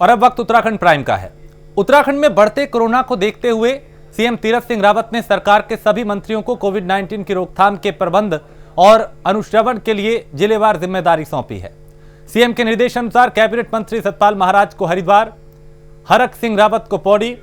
और अब वक्त उत्तराखंड प्राइम का है। उत्तराखंड में बढ़ते कोरोना को देखते हुए सीएम तीरथ सिंह रावत ने सरकार के सभी मंत्रियों को कोविड-19 की रोकथाम के प्रबंध और अनुश्रवण के लिए जिलेवार जिम्मेदारी सौंपी है। सीएम के निर्देशानुसार कैबिनेट मंत्री सतपाल महाराज को हरिद्वार, हरक सिंह रावत को पौड़ी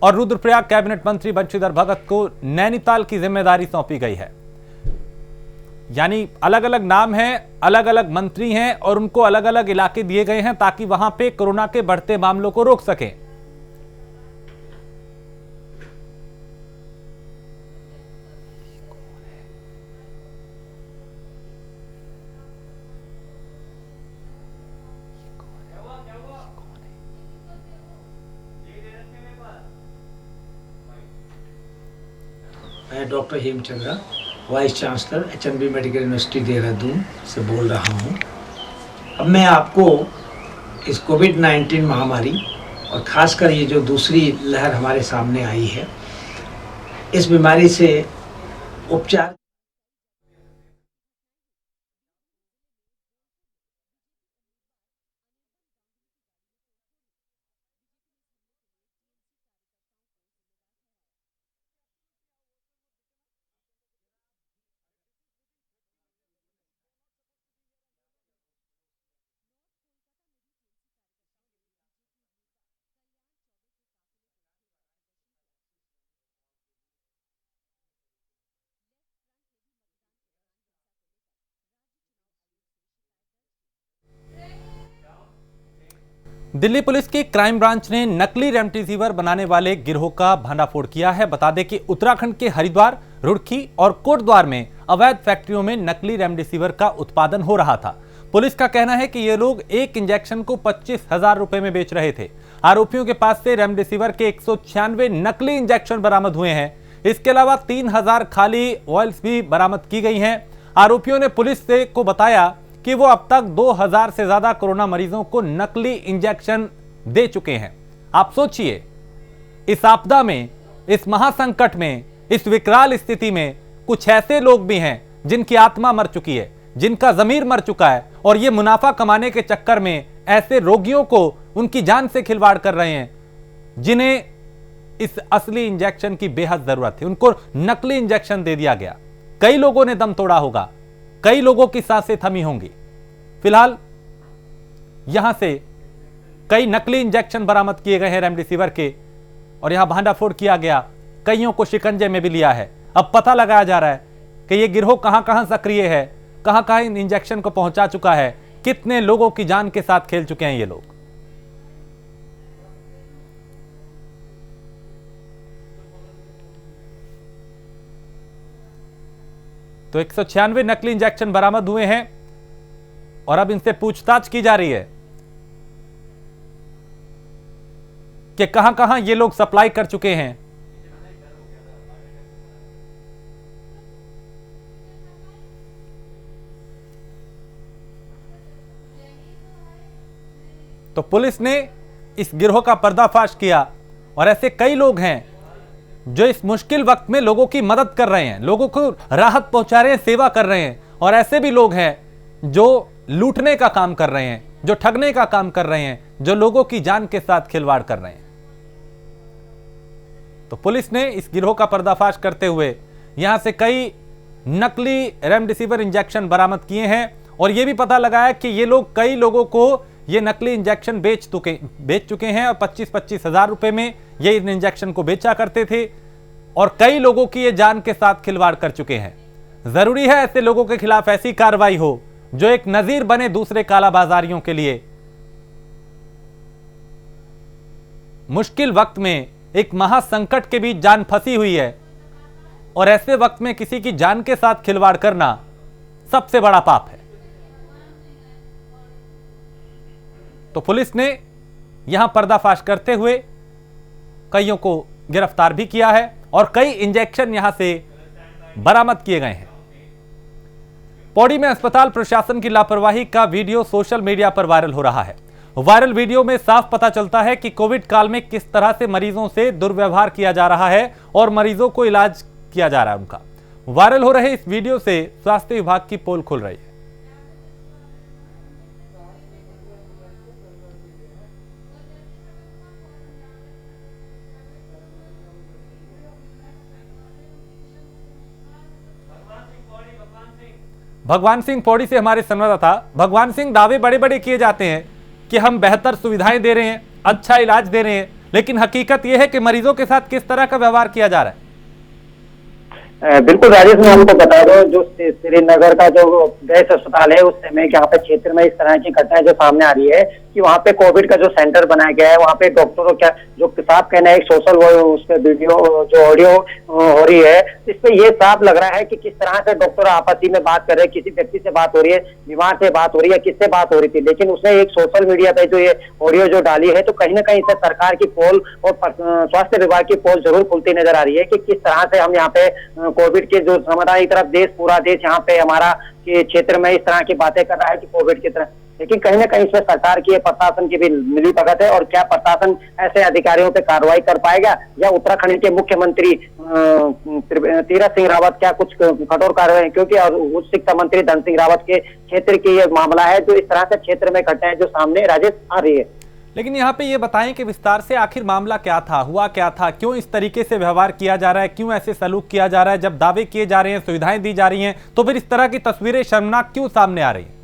और रुद्रप्रयाग कैबिनेट मंत्री बंशीधर भगत को नैनीताल की जिम्मेदारी सौंपी गई है। यानी अलग अलग नाम हैं, अलग अलग मंत्री हैं और उनको अलग अलग इलाके दिए गए हैं ताकि वहां पे कोरोना के बढ़ते मामलों को रोक सकें। मैं doctor Hemchandra, vice chancellor HNB medical university Dehradun से बोल रहा हूँ। अब मैं आपको इस कोविड-19 महामारी और ख़ासकर ये जो दूसरी लहर हमारे सामने आई है, इस बीमारी से उपचार दिल्ली पुलिस की क्राइम ब्रांच ने नकली रेमडेसिविर बनाने वाले गिरोह का भंडाफोड़ किया है। बता दें कि उत्तराखंड के हरिद्वार, रुड़की और कोटद्वार में अवैध फैक्ट्रियों में नकली रेमडेसिविर का उत्पादन हो रहा था। पुलिस का कहना है कि ये लोग एक इंजेक्शन को 25,000 रुपए में बेच रहे थे। आरोपियों के पास से रेमडेसिविर के 196 नकली इंजेक्शन बरामद हुए हैं। इसके अलावा 3,000 खाली ऑयल्स भी बरामद की गई हैं। आरोपियों ने पुलिस को बताया कि वो अब तक 2,000 से ज्यादा कोरोना मरीजों को नकली इंजेक्शन दे चुके हैं। आप सोचिए, इस आपदा में, इस महासंकट में, इस विकराल स्थिति में कुछ ऐसे लोग भी हैं जिनकी आत्मा मर चुकी है, जिनका जमीर मर चुका है और ये मुनाफा कमाने के चक्कर में ऐसे रोगियों को उनकी जान से खिलवाड़ कर रहे हैं, जिन्हें इस असली इंजेक्शन की बेहद जरूरत थी। उनको नकली इंजेक्शन दे दिया गया। कई लोगों ने दम तोड़ा होगा, कई लोगों की सांसें थमी होंगी। फिलहाल यहां से कई नकली इंजेक्शन बरामद किए गए हैं रेमडेसिविर के और यहां भांडाफोड़ किया गया। कईयों को शिकंजे में भी लिया है। अब पता लगाया जा रहा है कि यह गिरोह कहां कहां सक्रिय है, कहां कहां इन इंजेक्शन को पहुंचा चुका है, कितने लोगों की जान के साथ खेल चुके हैं ये लोग। तो 196 नकली इंजेक्शन बरामद हुए हैं और अब इनसे पूछताछ की जा रही है कि कहां कहां ये लोग सप्लाई कर चुके हैं। तो पुलिस ने इस गिरोह का पर्दाफाश किया और ऐसे कई लोग हैं जो इस मुश्किल वक्त में लोगों की मदद कर रहे हैं, लोगों को राहत पहुंचा रहे हैं, सेवा कर रहे हैं। और ऐसे भी लोग हैं जो लूटने का काम कर रहे हैं, जो ठगने का काम कर रहे हैं, जो लोगों की जान के साथ खिलवाड़ कर रहे हैं। तो पुलिस ने इस गिरोह का पर्दाफाश करते हुए यहां से कई नकली रेमडेसिविर इंजेक्शन बरामद किए हैं और यह भी पता लगाया कि ये लोग कई लोगों को ये नकली इंजेक्शन बेच चुके हैं और 25-25 हजार रुपए में ये इन इंजेक्शन को बेचा करते थे और कई लोगों की ये जान के साथ खिलवाड़ कर चुके हैं। जरूरी है ऐसे लोगों के खिलाफ ऐसी कार्रवाई हो जो एक नजीर बने दूसरे कालाबाजारियों के लिए। मुश्किल वक्त में एक महासंकट के बीच जान फंसी हुई है और ऐसे वक्त में किसी की जान के साथ खिलवाड़ करना सबसे बड़ा पाप है। तो पुलिस ने यहां पर्दाफाश करते हुए कईयों को गिरफ्तार भी किया है और कई इंजेक्शन यहां से बरामद किए गए हैं। पौड़ी में अस्पताल प्रशासन की लापरवाही का वीडियो सोशल मीडिया पर वायरल हो रहा है। वायरल वीडियो में साफ पता चलता है कि कोविड काल में किस तरह से मरीजों से दुर्व्यवहार किया जा रहा है और मरीजों को इलाज किया जा रहा है उनका। वायरल हो रहे इस वीडियो से स्वास्थ्य विभाग की पोल खुल रही है। भगवान सिंह पौड़ी से हमारे संवाददाता। भगवान सिंह, दावे बड़े बड़े किए जाते हैं कि हम बेहतर सुविधाएं दे रहे हैं, अच्छा इलाज दे रहे हैं, लेकिन हकीकत यह है कि मरीजों के साथ किस तरह का व्यवहार किया जा रहा है? बिल्कुल राजेश, मैं आपको बता दूं, जो श्रीनगर का जो गैस अस्पताल है, उस समय यहाँ पे क्षेत्र में इस तरह की घटनाएं जो सामने आ रही है कि वहाँ पे कोविड का जो सेंटर बनाया गया है, वहाँ पे डॉक्टरों का जो साफ कहना है, एक सोशल उस पे वीडियो जो ऑडियो हो रही है, इस पे ये साफ लग रहा है कि किस तरह से डॉक्टर आपसी में बात कर रहे हैं, किसी व्यक्ति से बात हो रही है, बीमार से बात हो रही है, किससे बात हो रही थी, लेकिन उसने एक सोशल मीडिया पे जो ये ऑडियो जो डाली है, तो कहीं ना कहीं इससे सरकार की पोल और स्वास्थ्य विभाग की पोल जरूर खुलती नजर आ रही है कि किस तरह से हम यहाँ पे कोविड के जो समाधान की तरफ देश, पूरा देश यहाँ पे हमारा के क्षेत्र में इस तरह की बातें कर रहा है कि कोविड की तरह, लेकिन कहीं ना कहीं इसमें सरकार की, प्रशासन की भी मिली भगत है। और क्या प्रशासन ऐसे अधिकारियों पे कार्रवाई कर पाएगा, या उत्तराखंड के मुख्यमंत्री तीरथ सिंह रावत क्या कुछ कठोर कार्रवाई, क्योंकि उच्च शिक्षा मंत्री धन सिंह रावत के क्षेत्र की ये मामला है, जो इस तरह से क्षेत्र में घटनाएं जो सामने राजेश आ रही है। लेकिन यहाँ पे ये बताएं कि विस्तार से आखिर मामला क्या था, हुआ क्या था, क्यों इस तरीके से व्यवहार किया जा रहा है, क्यों ऐसे सलूक किया जा रहा है? जब दावे किए जा रहे हैं, सुविधाएं दी जा रही हैं, तो फिर इस तरह की तस्वीरें शर्मनाक क्यों सामने आ रही है?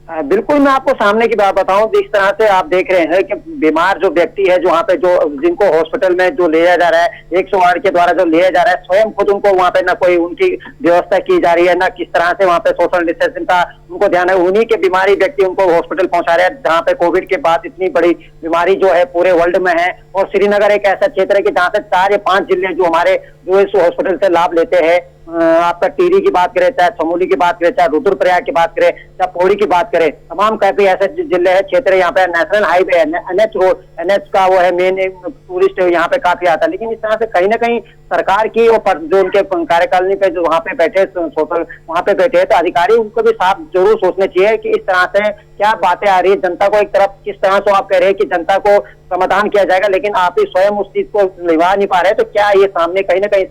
बिल्कुल, मैं आपको सामने की बात बताऊं, जिस तरह से आप देख रहे हैं कि बीमार जो व्यक्ति है, जो वहाँ पे जो जिनको हॉस्पिटल में जो ले जा रहा है, 108 के द्वारा जो ले जा रहा है, स्वयं खुद उनको वहाँ पे ना कोई उनकी व्यवस्था की जा रही है, ना किस तरह से वहाँ पे सोशल डिस्टेंसिंग का उनको ध्यान है। उन्हीं के बीमारी व्यक्ति उनको हॉस्पिटल पहुंचा रहे हैं, जहाँ पे कोविड के बाद इतनी बड़ी बीमारी जो है पूरे वर्ल्ड में है। और श्रीनगर एक ऐसा क्षेत्र है कि जहाँ से 4 या 5 जिले जो हमारे जो इस हॉस्पिटल से लाभ लेते हैं। आपका टिहरी की बात करें, चाहे चमोली की बात करें, चाहे रुद्रप्रयाग की बात करें, चाहे पौड़ी की बात करें, तमाम काफी ऐसे जिले हैं, क्षेत्र यहाँ पे नेशनल हाईवे है, एनएच रोड, एनएच का वो है मेन टूरिस्ट यहाँ पे काफी आता है। लेकिन इस तरह से कहीं ना कहीं सरकार की और जो उनके कार्यकारिणी पे जो वहाँ पे बैठे सोशल वहाँ पे बैठे हैं, तो अधिकारी उनको भी साफ जरूर सोचना चाहिए कि इस तरह से क्या बातें आ रही है जनता को। एक तरफ किस तरह से आप कह रहे हैं कि जनता को समाधान किया जाएगा, लेकिन आप ही स्वयं उस चीज को निभा नहीं पा रहे, तो क्या ये सामने कहीं ना कहीं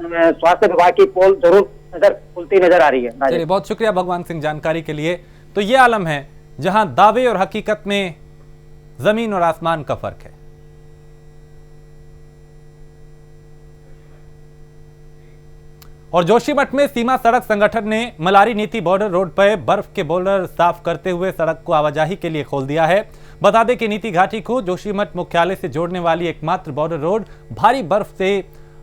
स्वास्थ्य विभाग की पोल जरूर खुलती नजर आ रही है। चलिए, बहुत शुक्रिया भगवान सिंह जानकारी के लिए। तो ये आलम है जहां दावे और हकीकत में जमीन और आसमान का फर्क है। और जोशीमठ में सीमा सड़क संगठन ने मलारी नीति बॉर्डर रोड पर बर्फ के बोल्डर साफ करते हुए सड़क को आवाजाही के लिए खोल दिया है। बता दें कि नीति घाटी को जोशीमठ मुख्यालय से जोड़ने वाली एकमात्र बॉर्डर रोड भारी बर्फ से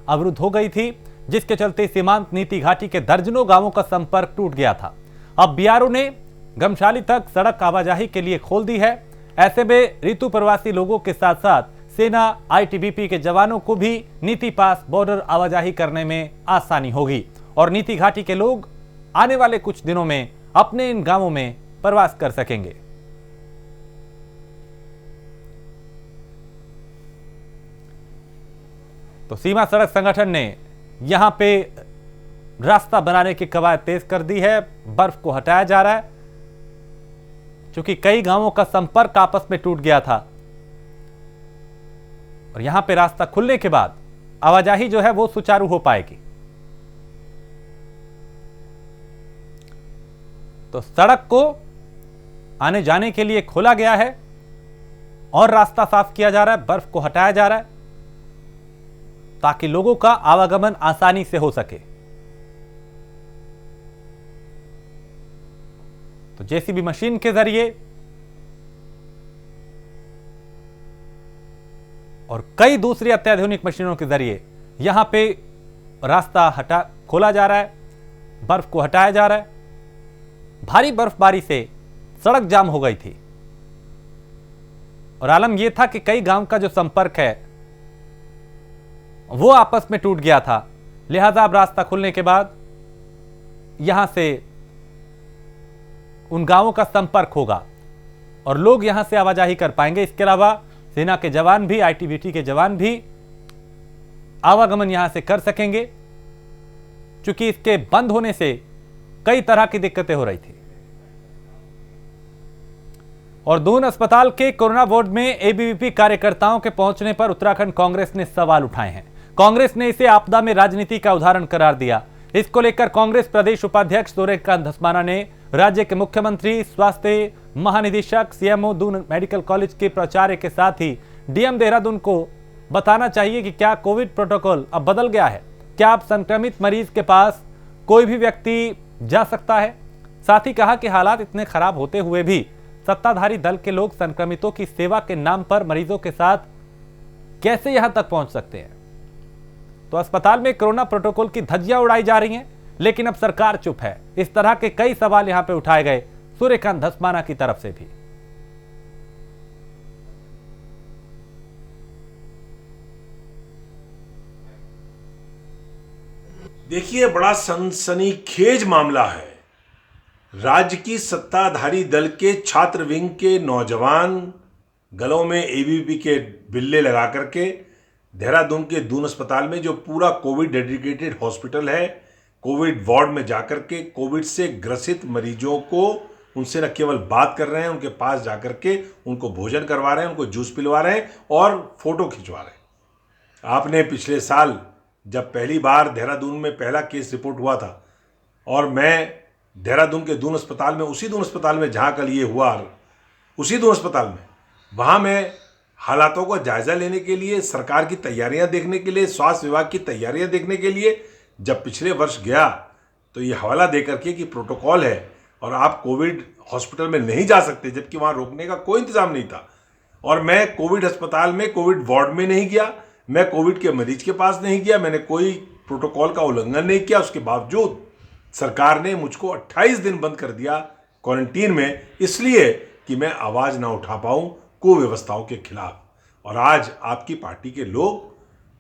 अवरुद्ध हो गई थी, जिसके चलते सीमांत नीति घाटी के दर्जनों गांवों का संपर्क टूट गया था। अब बीआरओ ने गमशाली तक सड़क आवाजाही के लिए खोल दी है। ऐसे में ऋतु प्रवासी लोगों के साथ साथ सेना, आईटीबीपी के जवानों को भी नीति पास बॉर्डर आवाजाही करने में आसानी होगी और नीति घाटी के लोग आने वाले कुछ दिनों में अपने इन गांवों में प्रवास कर सकेंगे। तो सीमा सड़क संगठन ने यहां पे रास्ता बनाने की कवायद तेज कर दी है। बर्फ को हटाया जा रहा है, क्योंकि कई गांवों का संपर्क आपस में टूट गया था और यहां पे रास्ता खुलने के बाद आवाजाही जो है वो सुचारू हो पाएगी। तो सड़क को आने जाने के लिए खोला गया है और रास्ता साफ किया जा रहा है, बर्फ को हटाया जा रहा है ताकि लोगों का आवागमन आसानी से हो सके। तो जेसीबी मशीन के जरिए और कई दूसरी अत्याधुनिक मशीनों के जरिए यहां पे रास्ता खोला जा रहा है, बर्फ को हटाया जा रहा है। भारी बर्फबारी से सड़क जाम हो गई थी और आलम यह था कि कई गांव का जो संपर्क है वो आपस में टूट गया था। लिहाजा अब रास्ता खुलने के बाद यहां से उन गांवों का संपर्क होगा और लोग यहां से आवाजाही कर पाएंगे। इसके अलावा सेना के जवान भी, आईटीबीटी के जवान भी आवागमन यहां से कर सकेंगे, क्योंकि इसके बंद होने से कई तरह की दिक्कतें हो रही थी। और दून अस्पताल के कोरोना वार्ड में एबीवीपी कार्यकर्ताओं के पहुंचने पर उत्तराखंड कांग्रेस ने सवाल उठाए हैं। कांग्रेस ने इसे आपदा में राजनीति का उदाहरण करार दिया। इसको लेकर कांग्रेस प्रदेश उपाध्यक्ष सूर्यकांत धस्माना ने राज्य के मुख्यमंत्री, स्वास्थ्य महानिदेशक, सीएमओ दून मेडिकल कॉलेज के प्राचार्य के साथ ही डीएम देहरादून को बताना चाहिए कि क्या कोविड प्रोटोकॉल अब बदल गया है। क्या अब संक्रमित मरीज के पास कोई भी व्यक्ति जा सकता है। साथ ही कहा कि हालात इतने खराब होते हुए भी सत्ताधारी दल के लोग संक्रमितों की सेवा के नाम पर मरीजों के साथ कैसे यहां तक पहुंच सकते हैं। तो अस्पताल में कोरोना प्रोटोकॉल की धज्जियां उड़ाई जा रही हैं, लेकिन अब सरकार चुप है। इस तरह के कई सवाल यहां पे उठाए गए सूर्यकांत धस्माना की तरफ से भी। देखिए, बड़ा सनसनीखेज मामला है। राज्य की सत्ताधारी दल के छात्र विंग के नौजवान गलों में एबीवीपी के बिल्ले लगा करके देहरादून के दून अस्पताल में, जो पूरा कोविड डेडिकेटेड हॉस्पिटल है, कोविड वार्ड में जाकर के कोविड से ग्रसित मरीजों को उनसे न केवल बात कर रहे हैं, उनके पास जाकर के उनको भोजन करवा रहे हैं, उनको जूस पिलवा रहे हैं और फोटो खिंचवा रहे हैं। आपने पिछले साल जब पहली बार देहरादून में पहला केस रिपोर्ट हुआ था और मैं देहरादून के दून अस्पताल में, उसी दून अस्पताल में जहाँ कल ये हुआ, उसी दून अस्पताल में, वहाँ मैं हालातों का जायजा लेने के लिए, सरकार की तैयारियां देखने के लिए, स्वास्थ्य विभाग की तैयारियां देखने के लिए जब पिछले वर्ष गया तो ये हवाला देकर के कि प्रोटोकॉल है और आप कोविड हॉस्पिटल में नहीं जा सकते, जबकि वहाँ रोकने का कोई इंतजाम नहीं था। और मैं कोविड अस्पताल में, कोविड वार्ड में नहीं गया, मैं कोविड के मरीज के पास नहीं गया, मैंने कोई प्रोटोकॉल का उल्लंघन नहीं किया। उसके बावजूद सरकार ने मुझको 28 दिन बंद कर दिया क्वारंटीन में, इसलिए कि मैं आवाज ना उठा पाऊं कुव्यवस्थाओं के खिलाफ। और आज आपकी पार्टी के लोग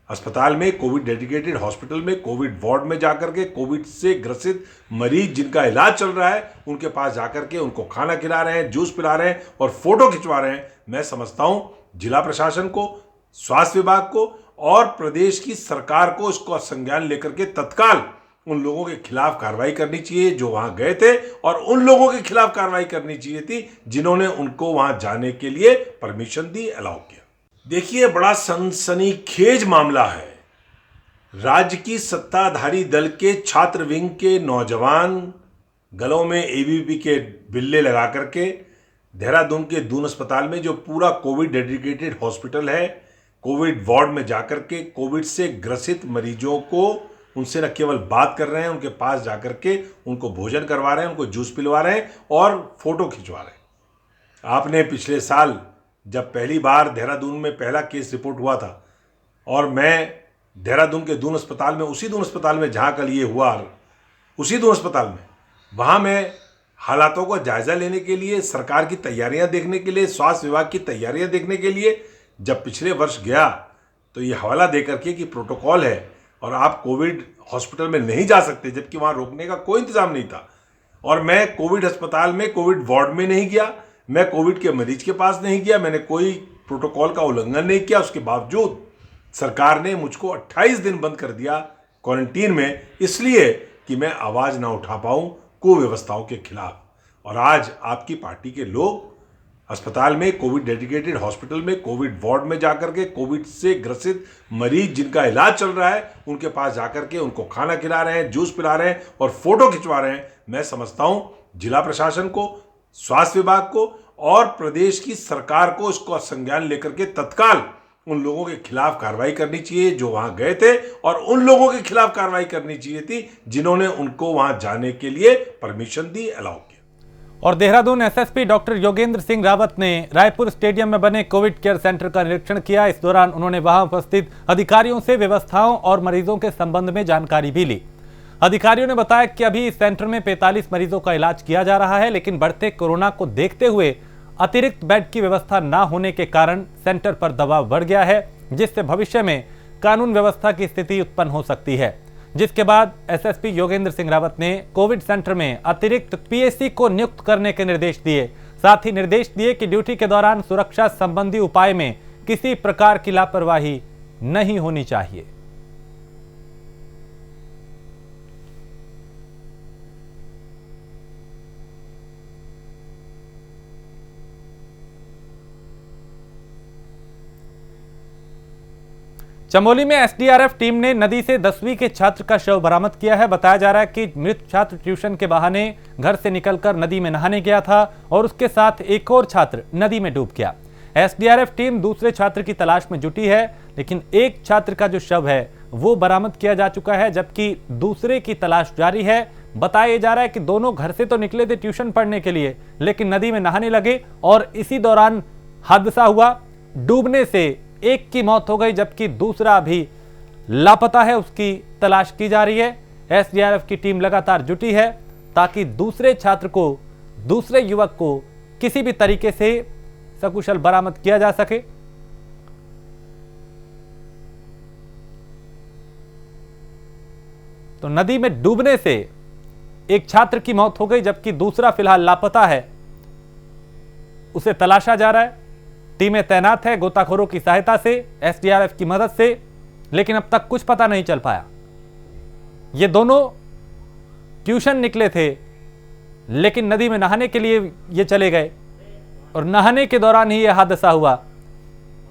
अस्पताल में, कोविड डेडिकेटेड हॉस्पिटल में, कोविड वार्ड में जाकर के कोविड से ग्रसित मरीज जिनका इलाज चल रहा है, उनके पास जाकर के उनको खाना खिला रहे हैं, जूस पिला रहे हैं और फोटो खिंचवा रहे हैं। मैं समझता हूं जिला प्रशासन को, स्वास्थ्य विभाग को और प्रदेश की सरकार को इसको संज्ञान लेकर के तत्काल उन लोगों के खिलाफ कार्रवाई करनी चाहिए जो वहां गए थे, और उन लोगों के खिलाफ कार्रवाई करनी चाहिए थी जिन्होंने उनको वहां जाने के लिए परमिशन दी, अलाउ किया। देखिए, बड़ा सनसनीखेज मामला है। राज्य की सत्ताधारी दल के छात्र विंग के नौजवान गलों में एबीवीपी के बिल्ले लगा करके देहरादून के दून अस्पताल में, जो पूरा कोविड डेडिकेटेड हॉस्पिटल है, कोविड वार्ड में जाकर के कोविड से ग्रसित मरीजों को उनसे न केवल बात कर रहे हैं, उनके पास जाकर के उनको भोजन करवा रहे हैं, उनको जूस पिलवा रहे हैं और फोटो खिंचवा रहे हैं। आपने पिछले साल जब पहली बार देहरादून में पहला केस रिपोर्ट हुआ था और मैं देहरादून के दून अस्पताल में, उसी दून अस्पताल में जहाँ कल ये हुआ, उसी दून अस्पताल में, वहाँ मैं हालातों का जायजा लेने के लिए, सरकार की तैयारियां देखने के लिए, स्वास्थ्य विभाग की तैयारियां देखने के लिए जब पिछले वर्ष गया तो ये हवाला देकर के कि प्रोटोकॉल है और आप कोविड हॉस्पिटल में नहीं जा सकते, जबकि वहाँ रोकने का कोई इंतजाम नहीं था। और मैं कोविड अस्पताल में, कोविड वार्ड में नहीं गया, मैं कोविड के मरीज के पास नहीं गया, मैंने कोई प्रोटोकॉल का उल्लंघन नहीं किया। उसके बावजूद सरकार ने मुझको 28 दिन बंद कर दिया क्वारंटीन में, इसलिए कि मैं आवाज ना उठा पाऊं कुव्यवस्थाओं के खिलाफ। और आज आपकी पार्टी के लोग अस्पताल में, कोविड डेडिकेटेड हॉस्पिटल में, कोविड वार्ड में जाकर के कोविड से ग्रसित मरीज जिनका इलाज चल रहा है, उनके पास जाकर के उनको खाना खिला रहे हैं, जूस पिला रहे हैं और फोटो खिंचवा रहे हैं। मैं समझता हूं जिला प्रशासन को, स्वास्थ्य विभाग को और प्रदेश की सरकार को इसको संज्ञान लेकर के तत्काल उन लोगों के खिलाफ कार्रवाई करनी चाहिए जो वहां गए थे, और उन लोगों के खिलाफ कार्रवाई करनी चाहिए थी जिन्होंने उनको वहां जाने के लिए परमिशन दी, अलाउ किया। और देहरादून एसएसपी डॉक्टर योगेंद्र सिंह रावत ने रायपुर स्टेडियम में बने कोविड केयर सेंटर का निरीक्षण किया। इस दौरान उन्होंने वहां उपस्थित अधिकारियों से व्यवस्थाओं और मरीजों के संबंध में जानकारी भी ली। अधिकारियों ने बताया कि अभी इस सेंटर में 45 मरीजों का इलाज किया जा रहा है, लेकिन बढ़ते कोरोना को देखते हुए अतिरिक्त बेड की व्यवस्था न होने के कारण सेंटर पर दबाव बढ़ गया है, जिससे भविष्य में कानून व्यवस्था की स्थिति उत्पन्न हो सकती है। जिसके बाद एसएसपी योगेंद्र सिंह रावत ने कोविड सेंटर में अतिरिक्त पीएससी को नियुक्त करने के निर्देश दिए। साथ ही निर्देश दिए कि ड्यूटी के दौरान सुरक्षा संबंधी उपाय में किसी प्रकार की लापरवाही नहीं होनी चाहिए। चमोली में एसडीआरएफ टीम ने नदी से 10वीं के छात्र का शव बरामद किया है। बताया जा रहा है कि मृत छात्र ट्यूशन के बहाने घर से निकलकर नदी में नहाने गया था और उसके साथ एक और छात्र नदी में डूब गया। एसडीआरएफ टीम दूसरे छात्र की तलाश में जुटी है, लेकिन एक छात्र का जो शव है वो बरामद किया जा चुका है, जबकि दूसरे की तलाश जारी है। बताया जा रहा है कि दोनों घर से तो निकले थे ट्यूशन पढ़ने के लिए, लेकिन नदी में नहाने लगे और इसी दौरान हादसा हुआ। डूबने से एक की मौत हो गई, जबकि दूसरा अभी लापता है, उसकी तलाश की जा रही है। एसडीआरएफ की टीम लगातार जुटी है ताकि दूसरे छात्र को, दूसरे युवक को किसी भी तरीके से सकुशल बरामद किया जा सके। तो नदी में डूबने से एक छात्र की मौत हो गई, जबकि दूसरा फिलहाल लापता है, उसे तलाशा जा रहा है। टीमें तैनात है गोताखोरों की सहायता से, एसडीआरएफ की मदद से, लेकिन अब तक कुछ पता नहीं चल पाया। ये दोनों ट्यूशन निकले थे, लेकिन नदी में नहाने के लिए ये चले गए और नहाने के दौरान ही यह हादसा हुआ,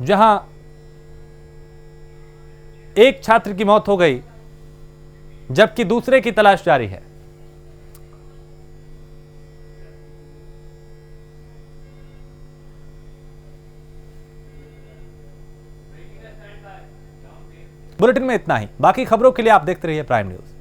जहां एक छात्र की मौत हो गई, जबकि दूसरे की तलाश जारी है। बुलेटिन में इतना ही। बाकी खबरों के लिए आप देखते रहिए प्राइम न्यूज।